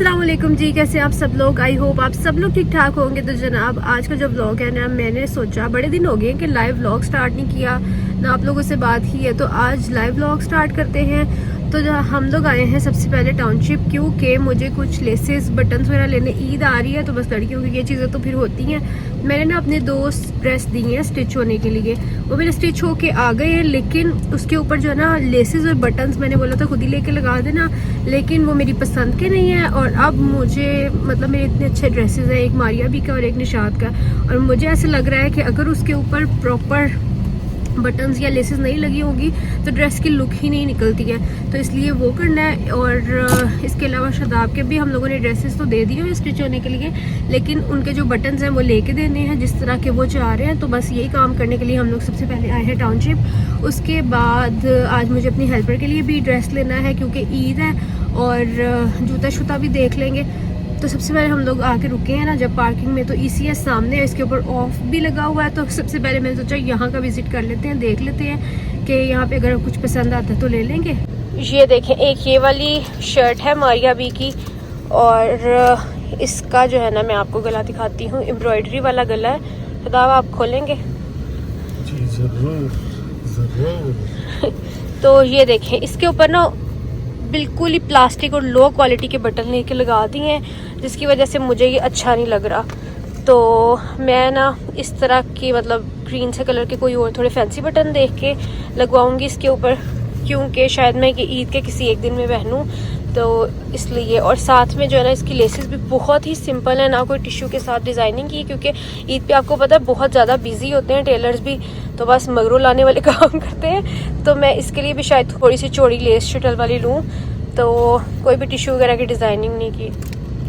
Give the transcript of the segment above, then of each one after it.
अस्सलाम वालेकुम जी, कैसे आप सब लोग। आई होप आप सब लोग ठीक ठाक होंगे। तो जनाब आज का जो व्लॉग है ना, मैंने सोचा बड़े दिन हो गए कि लाइव व्लॉग स्टार्ट नहीं किया ना, आप लोगों से बात की है, तो आज लाइव व्लॉग स्टार्ट करते हैं। तो हम लोग आए हैं सबसे पहले टाउनशिप, क्योंकि मुझे कुछ लेसेस बटन्स वगैरह लेने, ईद आ रही है तो बस लड़कियों की ये चीज़ें तो फिर होती हैं। मैंने ना अपने 2 ड्रेस दी हैं स्टिच होने के लिए, वो मेरे स्टिच होके आ गए हैं, लेकिन उसके ऊपर जो है ना लेसेस और बटन्स मैंने बोला था खुद ही लेके लगा देना, लेकिन वो मेरी पसंद के नहीं है। और अब मुझे मतलब मेरे इतने अच्छे ड्रेसेस हैं, एक मारिया भी का और एक निशात का, और मुझे ऐसा लग रहा है कि अगर उसके ऊपर प्रॉपर बटन्स या लेसेस नहीं लगी होगी तो ड्रेस की लुक ही नहीं निकलती है, तो इसलिए वो करना है। और इसके अलावा शादाब के भी हम लोगों ने ड्रेसेस तो दे दिए हैं स्टिच होने के लिए, लेकिन उनके जो बटन्स हैं वो लेके देने हैं जिस तरह के वो चाह रहे हैं। तो बस यही काम करने के लिए हम लोग सबसे पहले आए हैं टाउनशिप। उसके बाद आज मुझे अपनी हेल्पर के लिए भी ड्रेस लेना है क्योंकि ईद है, और जूता शूता भी देख लेंगे। तो सबसे पहले हम लोग आके रुके हैं ना जब पार्किंग में, तो ECS सामने है, इसके ऊपर ऑफ भी लगा हुआ है। तो सबसे पहले मैंने सोचा यहाँ का विजिट कर लेते हैं, देख लेते हैं कि यहाँ पे अगर कुछ पसंद आता है तो ले लेंगे। ये देखें, एक ये वाली शर्ट है मारिया बी की, और इसका जो है ना मैं आपको गला दिखाती हूँ, एम्ब्रॉयडरी वाला गला है। तो आप खोलेंगे जी जरूर जरूर। तो ये देखें, इसके ऊपर ना बिल्कुल ही प्लास्टिक और लो क्वालिटी के बटन लेके लगा दिए हैं, जिसकी वजह से मुझे ये अच्छा नहीं लग रहा। तो मैं ना इस तरह की मतलब ग्रीन से कलर के कोई और थोड़े फैंसी बटन देख के लगवाऊंगी इसके ऊपर, क्योंकि शायद मैं ये ईद के किसी एक दिन में पहनूं, तो इसलिए। और साथ में जो है ना इसकी लेसेस भी बहुत ही सिंपल है, ना कोई टिश्यू के साथ डिज़ाइनिंग की, क्योंकि ईद पे आपको पता है बहुत ज़्यादा बिजी होते हैं टेलर्स भी, तो बस मगरू लाने वाले काम करते हैं। तो मैं इसके लिए भी शायद थोड़ी सी चौड़ी लेस शटल वाली लूँ, तो कोई भी टिश्यू वगैरह की डिज़ाइनिंग नहीं की,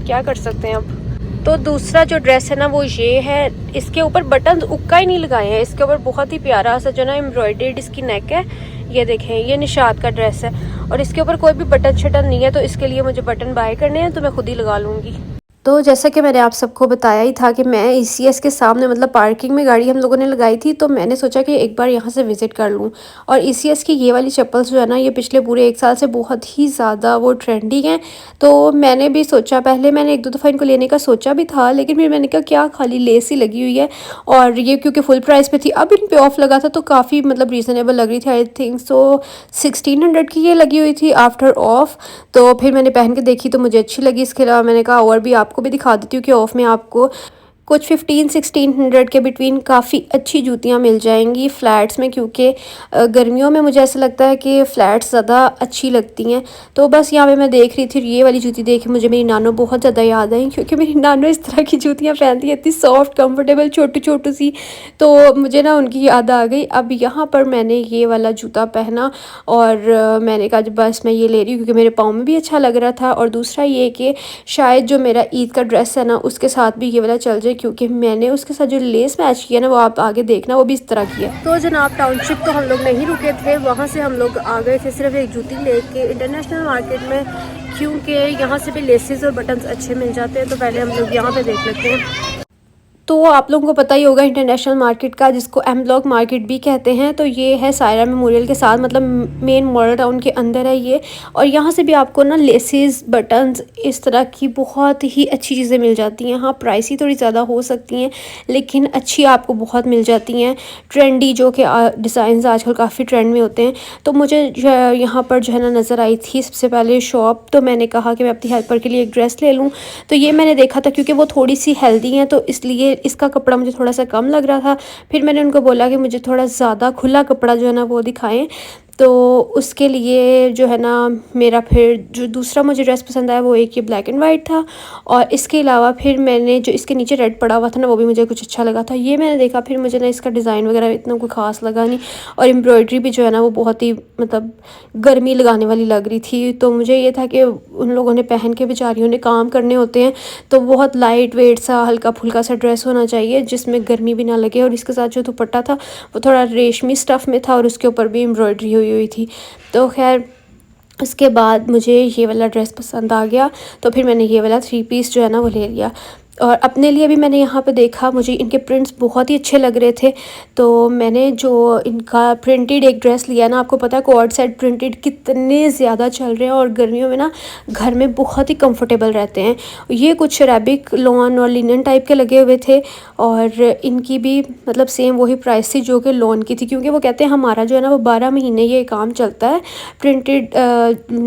क्या कर सकते हैं अब। तो दूसरा जो ड्रेस है ना वो ये है, इसके ऊपर बटन उक्का ही नहीं लगाए हैं, इसके ऊपर बहुत ही प्यारा सा जो ना एम्ब्रॉयडर्ड इसकी नेक है। ये देखें, ये निशात का ड्रेस है, और इसके ऊपर कोई भी बटन शटन नहीं है, तो इसके लिए मुझे बटन बाय करने हैं, तो मैं खुद ही लगा लूँगी। तो जैसा कि मैंने आप सबको बताया ही था कि मैं ECS के सामने मतलब पार्किंग में गाड़ी हम लोगों ने लगाई थी, तो मैंने सोचा कि एक बार यहाँ से विज़िट कर लूँ। और ECS की ये वाली चप्पल्स जो है ना, ये पिछले पूरे 1 साल से बहुत ही ज़्यादा वो ट्रेंडिंग हैं। तो मैंने भी सोचा, पहले मैंने 1-2 दफ़ा इनको लेने का सोचा भी था, लेकिन फिर मैंने कहा क्या खाली लेस ही लगी हुई है, और ये क्योंकि फुल प्राइस पे थी। अब इन पे ऑफ लगा था तो काफ़ी मतलब रीज़नेबल लग रही थी। आई थिंक सो 1600 की ये लगी हुई थी आफ्टर ऑफ। तो फिर मैंने पहन के देखी तो मुझे अच्छी लगी। इसके अलावा मैंने कहा और भी आपको भी दिखा देती हूँ कि ऑफ में आपको कुछ 1500-1600 के बिटवीन काफ़ी अच्छी जूतियाँ मिल जाएंगी फ्लैट्स में, क्योंकि गर्मियों में मुझे ऐसा लगता है कि फ़्लैट्स ज़्यादा अच्छी लगती हैं। तो बस यहाँ पे मैं देख रही थी, ये वाली जूती देख के मुझे मेरी नानो बहुत ज़्यादा याद आई, क्योंकि मेरी नानो इस तरह की जूतियाँ पहनती है, इतनी सॉफ्ट कंफर्टेबल छोटू छोटू सी, तो मुझे ना उनकी याद आ गई। अब यहाँ पर मैंने ये वाला जूता पहना, और मैंने कहा बस मैं ये ले रही हूँ क्योंकि मेरे पाँव में भी अच्छा लग रहा था, और दूसरा ये कि शायद जो मेरा ईद का ड्रेस है ना उसके साथ भी ये वाला चल जाए, क्योंकि मैंने उसके साथ जो लेस मैच किया ना वो आप आगे देखना, वो भी इस तरह की है। तो जनाब टाउनशिप तो हम लोग नहीं रुके थे, वहाँ से हम लोग आ गए थे सिर्फ एक जूती लेके इंटरनेशनल मार्केट में, क्योंकि यहाँ से भी लेसेस और बटन्स अच्छे मिल जाते हैं। तो पहले हम लोग यहाँ पे देख लेते हैं। तो आप लोगों को पता ही होगा इंटरनेशनल मार्केट का, जिसको एम ब्लॉक मार्केट भी कहते हैं। तो ये है सायरा मेमोरियल के साथ, मतलब मेन मॉडल टाउन के अंदर है ये। और यहाँ से भी आपको ना लेसेस बटन्स इस तरह की बहुत ही अच्छी चीज़ें मिल जाती हैं। हाँ प्राइसी थोड़ी ज़्यादा हो सकती हैं, लेकिन अच्छी आपको बहुत मिल जाती हैं, ट्रेंडी, जो कि डिज़ाइन आजकल काफ़ी ट्रेंड में होते हैं। तो मुझे यहाँ पर जो है ना नज़र आई थी सबसे पहले शॉप, तो मैंने कहा कि मैं अपनी हेल्पर के लिए एक ड्रेस ले लूँ। तो ये मैंने देखा था क्योंकि वो थोड़ी सी हेल्दी हैं, तो इसलिए इसका कपड़ा मुझे थोड़ा सा कम लग रहा था। फिर मैंने उनको बोला कि मुझे थोड़ा ज़्यादा खुला कपड़ा जो है ना वो दिखाएं, तो उसके लिए जो है ना मेरा फिर जो दूसरा मुझे ड्रेस पसंद आया वो एक ये ब्लैक एंड वाइट था, और इसके अलावा फिर मैंने जो इसके नीचे रेड पड़ा हुआ था ना वो भी मुझे कुछ अच्छा लगा था, ये मैंने देखा। फिर मुझे ना इसका डिज़ाइन वगैरह इतना कोई ख़ास लगा नहीं, और एम्ब्रॉयडरी भी जो है ना वो बहुत ही मतलब गर्मी लगाने वाली लग रही थी। तो मुझे ये था कि उन लोगों ने पहन के बेचारियों ने काम करने होते हैं, तो बहुत लाइट वेट सा हल्का फुल्का सा ड्रेस होना चाहिए जिसमें गर्मी भी ना लगे। और इसके साथ जो दुपट्टा था वो थोड़ा रेशमी स्टफ़ में था, और उसके ऊपर भी एम्ब्रॉयडरी हुई थी। तो खैर उसके बाद मुझे ये वाला ड्रेस पसंद आ गया, तो फिर मैंने ये वाला 3 पीस जो है ना वो ले लिया। और अपने लिए भी मैंने यहाँ पे देखा, मुझे इनके प्रिंट्स बहुत ही अच्छे लग रहे थे, तो मैंने जो इनका प्रिंटेड एक ड्रेस लिया ना, आपको पता है कॉर्ड सेट प्रिंटेड कितने ज़्यादा चल रहे हैं और गर्मियों में ना घर में बहुत ही कंफर्टेबल रहते हैं। ये कुछ रैबिक लॉन और लिनन टाइप के लगे हुए थे और इनकी भी मतलब सेम वही प्राइस थी जो कि लॉन की थी, क्योंकि वो कहते हैं हमारा जो है ना वो 12 महीने ये काम चलता है, प्रिंटेड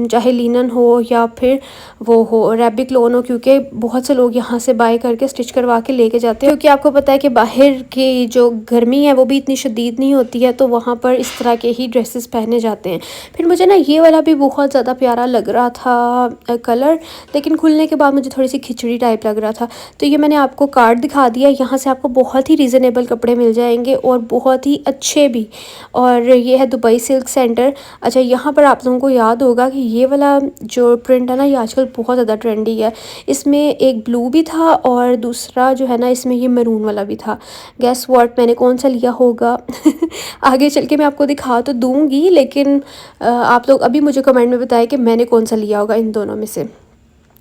चाहे लिनन हो या फिर वो हो रैबिक लॉन हो, क्योंकि बहुत से लोग यहाँ से बाय करके स्टिच करवा के लेके जाते हैं, क्योंकि आपको पता है कि बाहर की जो गर्मी है वो भी इतनी शदीद नहीं होती है, तो वहाँ पर इस तरह के ही ड्रेसेस पहने जाते हैं। फिर मुझे ना ये वाला भी बहुत ज़्यादा प्यारा लग रहा था कलर, लेकिन खुलने के बाद मुझे थोड़ी सी खिचड़ी टाइप लग रहा था। तो ये मैंने आपको कार्ड दिखा दिया, यहाँ से आपको बहुत ही रीज़नेबल कपड़े मिल जाएंगे और बहुत ही अच्छे भी। और ये है दुबई सिल्क सेंटर। अच्छा, यहाँ पर आप लोगों को याद होगा कि ये वाला जो प्रिंट है ना ये आजकल बहुत ज़्यादा ट्रेंडी है। इसमें एक ब्लू भी था और दूसरा जो है ना इसमें ये मैरून वाला भी था। गेस व्हाट मैंने कौन सा लिया होगा आगे चल के मैं आपको दिखा तो दूंगी, लेकिन आप लोग अभी मुझे कमेंट में बताएं कि मैंने कौन सा लिया होगा इन दोनों में से।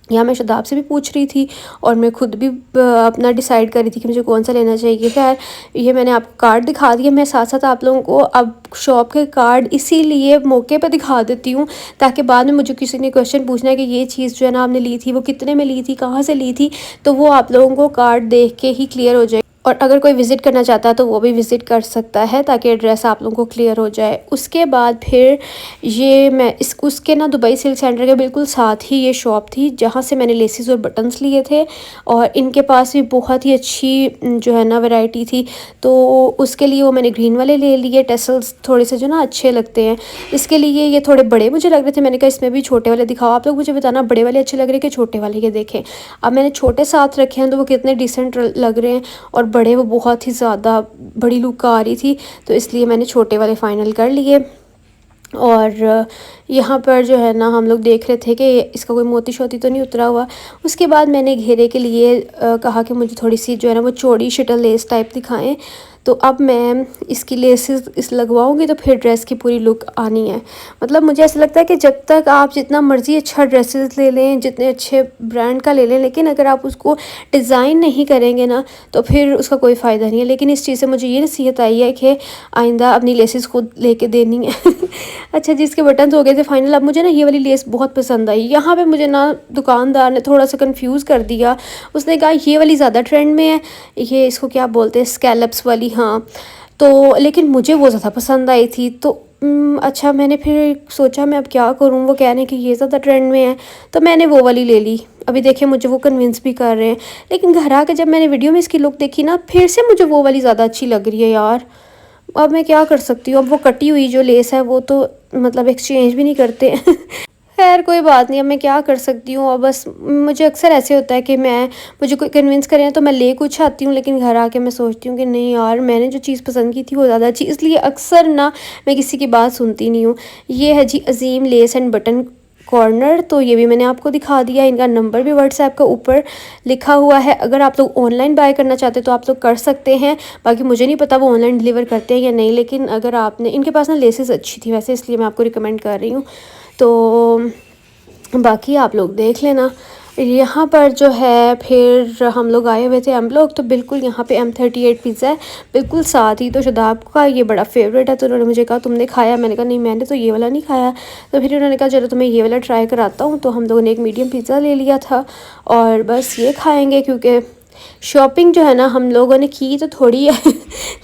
यहाँ मैं शदाब से भी पूछ रही थी और मैं खुद भी अपना डिसाइड कर रही थी कि मुझे कौन सा लेना चाहिए। खैर ये मैंने आपको कार्ड दिखा दिया, मैं साथ साथ आप लोगों को अब शॉप के कार्ड इसीलिए मौके पे दिखा देती हूँ ताकि बाद में मुझे किसी ने क्वेश्चन पूछना है कि ये चीज़ जो है ना आपने ली थी वो कितने में ली थी, कहाँ से ली थी, तो वो आप लोगों को कार्ड देख के ही क्लियर हो जाए। और अगर कोई विज़िट करना चाहता है तो वो भी विज़िट कर सकता है ताकि एड्रेस आप लोगों को क्लियर हो जाए। उसके बाद फिर ये मैं उसके ना दुबई सिल्क सेंटर के बिल्कुल साथ ही ये शॉप थी जहाँ से मैंने लेसिस और बटन्स लिए थे, और इनके पास भी बहुत ही अच्छी जो है ना वैरायटी थी, तो उसके लिए वो मैंने ग्रीन वाले ले लिए। टेसल्स थोड़े से जो ना अच्छे लगते हैं, इसके लिए ये थोड़े बड़े मुझे लग रहे थे, मैंने कहा इसमें भी छोटे वाले दिखाओ। आप लोग मुझे बताना बड़े वाले अच्छे लग रहे हैं कि छोटे वाले, के देखें। अब मैंने छोटे साथ रखे हैं तो वो कितने डिसेंट लग रहे हैं, और बड़े वो बहुत ही ज़्यादा बड़ी लुक आ रही थी, तो इसलिए मैंने छोटे वाले फ़ाइनल कर लिए। और यहाँ पर जो है ना हम लोग देख रहे थे कि इसका कोई मोती शोती तो नहीं उतरा हुआ। उसके बाद मैंने घेरे के लिए कहा कि मुझे थोड़ी सी जो है ना वो चौड़ी शटल लेस टाइप दिखाएं, तो अब मैं इसकी लेसेस इस लगवाऊंगी तो फिर ड्रेस की पूरी लुक आनी है। मतलब मुझे ऐसा लगता है कि जब तक आप जितना मर्ज़ी अच्छा ड्रेसेस ले लें, जितने अच्छे ब्रांड का ले लें, लेकिन अगर आप उसको डिज़ाइन नहीं करेंगे ना तो फिर उसका कोई फ़ायदा नहीं है। लेकिन इस चीज़ से मुझे ये नसीहत आई है कि आइंदा अपनी लेसेस खुद लेके देनी है अच्छा जी, इसके बटन हो गए थे फाइनल। अब मुझे ना ये वाली लेस बहुत पसंद आई। यहाँ पे मुझे ना दुकानदार ने थोड़ा सा कंफ्यूज कर दिया, उसने कहा ये वाली ज़्यादा ट्रेंड में है, ये इसको क्या बोलते हैं स्कैलप्स वाली, हाँ, तो लेकिन मुझे वो ज़्यादा पसंद आई थी। तो अच्छा, मैंने फिर सोचा मैं अब क्या करूँ, वो कह रहे हैं कि ये ज़्यादा ट्रेंड में है, तो मैंने वो वाली ले ली। अभी देखिए मुझे वो कन्विंस भी कर रहे हैं, लेकिन घर आके जब मैंने वीडियो में इसकी लुक देखी ना फिर से मुझे वो वाली ज़्यादा अच्छी लग रही है यार। अब मैं क्या कर सकती हूँ, अब वो कटी हुई जो लेस है वो तो मतलब एक्सचेंज भी नहीं करते खैर कोई बात नहीं, अब मैं क्या कर सकती हूँ। और बस मुझे अक्सर ऐसे होता है कि मुझे कोई कन्विंस करें तो मैं ले कुछ आती हूँ, लेकिन घर आके मैं सोचती हूँ कि नहीं यार मैंने जो चीज़ पसंद की थी वो ज़्यादा अच्छी, इसलिए अक्सर ना मैं किसी की बात सुनती नहीं हूँ। ये है जी अजीम लेस एंड बटन कॉर्नर, तो ये भी मैंने आपको दिखा दिया। इनका नंबर भी व्हाट्सएप का ऊपर लिखा हुआ है, अगर आप लोग ऑनलाइन बाय करना चाहते तो आप लोग कर सकते हैं। बाकी मुझे नहीं पता वो ऑनलाइन डिलीवर करते हैं या नहीं, लेकिन अगर आपने इनके पास ना लेसेस अच्छी थी वैसे, इसलिए मैं आपको रिकमेंड कर रही हूँ। तो बाकी आप लोग देख लेना। यहाँ पर जो है फिर हम लोग आए हुए थे हम लोग, तो बिल्कुल यहाँ पे M38 पिज़्ज़ा है बिल्कुल साथ ही। तो शदाब का ये बड़ा फेवरेट है, तो उन्होंने मुझे कहा तुमने खाया, मैंने कहा नहीं मैंने तो ये वाला नहीं खाया। तो फिर उन्होंने कहा चलो तुम्हें ये वाला ट्राई कराता हूँ, तो हम लोगों ने एक मीडियम पिज़्ज़ा ले लिया था और बस ये खाएँगे, क्योंकि शॉपिंग जो है ना हम लोगों ने की तो थोड़ी है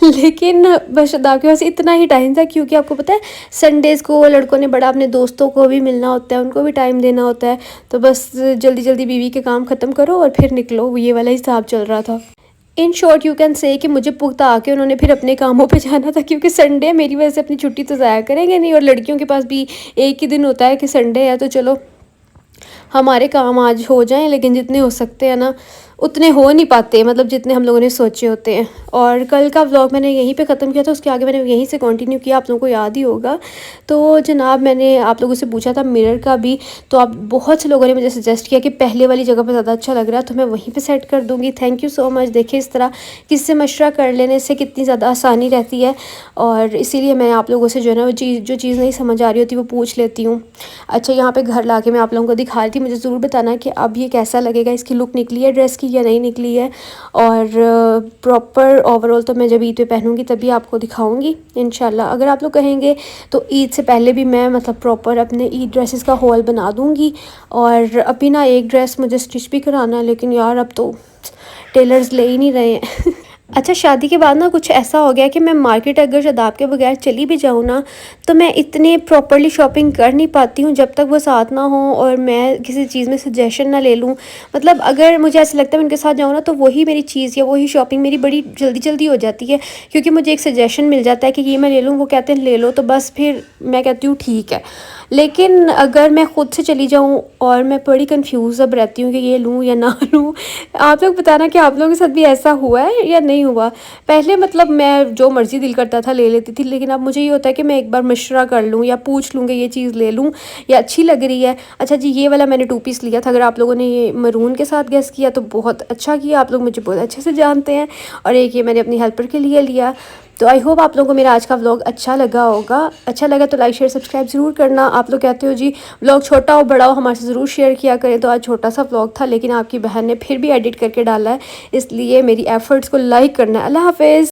लेकिन बस शदाब के पास इतना ही टाइम था, क्योंकि आपको पता है संडेज़ को लड़कों ने बड़ा अपने दोस्तों को भी मिलना होता है, उनको भी टाइम देना होता है, तो बस जल्दी जल्दी बीवी के काम ख़त्म करो और फिर निकलो, ये वाला हिसाब चल रहा था। In short you can say कि मुझे पुख्ता आके उन्होंने फिर अपने कामों पे जाना था, क्योंकि संडे मेरी वजह से अपनी छुट्टी तो ज़ाया करेंगे नहीं, और लड़कियों के पास भी एक ही दिन होता है कि संडे है, तो चलो हमारे काम आज हो जाएं, लेकिन जितने हो सकते हैं ना उतने हो नहीं पाते, मतलब जितने हम लोगों ने सोचे होते हैं। और कल का व्लॉग मैंने यहीं पे ख़त्म किया था, उसके आगे मैंने यहीं से कंटिन्यू किया, आप लोगों को याद ही होगा। तो जनाब मैंने आप लोगों से पूछा था मिरर का भी, तो आप बहुत से लोगों ने मुझे सजेस्ट किया कि पहले वाली जगह पर ज़्यादा अच्छा लग रहा है, तो मैं वहीं पर सेट कर दूँगी। Thank you so much. देखिए इस तरह किसी से मशवरा कर लेने से कितनी ज़्यादा आसानी रहती है, और इसीलिए मैं आप लोगों से जो है ना वो जो चीज़ नहीं समझ आ रही होती वो पूछ लेती हूँ। अच्छा, यहाँ पर घर ला के मैं आप लोगों को दिखा रही थी, बाकी मुझे ज़रूर बताना कि अब ये कैसा लगेगा, इसकी लुक निकली है ड्रेस की या नहीं निकली है। और प्रॉपर ओवरऑल तो मैं जब ईद पे पहनूंगी तभी आपको दिखाऊंगी इंशाल्लाह। अगर आप लोग कहेंगे तो ईद से पहले भी मैं मतलब प्रॉपर अपने ईद ड्रेसेस का हॉल बना दूंगी। और अभी ना एक ड्रेस मुझे स्टिच भी कराना है, लेकिन यार अब तो टेलर्स ले ही नहीं रहे हैं। अच्छा, शादी के बाद ना कुछ ऐसा हो गया कि मैं मार्केट अगर शादाब के बगैर चली भी जाऊँ ना तो मैं इतने प्रॉपरली शॉपिंग कर नहीं पाती हूँ जब तक वो साथ ना हो और मैं किसी चीज़ में सजेशन ना ले लूँ। मतलब अगर मुझे ऐसा लगता है मैं उनके साथ जाऊँ ना तो वही मेरी चीज़ या वही शॉपिंग मेरी बड़ी जल्दी जल्दी हो जाती है, क्योंकि मुझे एक सजेशन मिल जाता है कि ये मैं ले लूँ, वो कहते हैं ले लो, तो बस फिर मैं कहती हूँ ठीक है। लेकिन अगर मैं ख़ुद से चली जाऊँ और मैं बड़ी कंफ्यूज अब रहती हूँ कि ये लूँ या ना लूँ। आप लोग बताना कि आप लोगों के साथ भी ऐसा हुआ है या नहीं हुआ। पहले मतलब मैं जो मर्ज़ी दिल करता था ले लेती थी, लेकिन अब मुझे ये होता है कि मैं एक बार मशवरा कर लूँ या पूछ लूँ कि ये चीज़ ले लूँ या अच्छी लग रही है। अच्छा जी, ये वाला मैंने 2 पीस लिया था। अगर आप लोगों ने ये मरून के साथ गेस किया तो बहुत अच्छा किया, आप लोग मुझे बहुत अच्छे से जानते हैं। और एक ये मैंने अपनी हेल्पर के लिए लिया। तो आई होप आप लोगों को मेरा आज का व्लॉग अच्छा लगा होगा। अच्छा लगा तो लाइक शेयर सब्सक्राइब ज़रूर करना। आप लोग कहते हो जी व्लॉग छोटा हो बड़ा हो हमारे से ज़रूर शेयर किया करें, तो आज छोटा सा व्लॉग था, लेकिन आपकी बहन ने फिर भी एडिट करके डाला है, इसलिए मेरी एफ़र्ट्स को लाइक करना है। अल्लाह हाफ़िज़।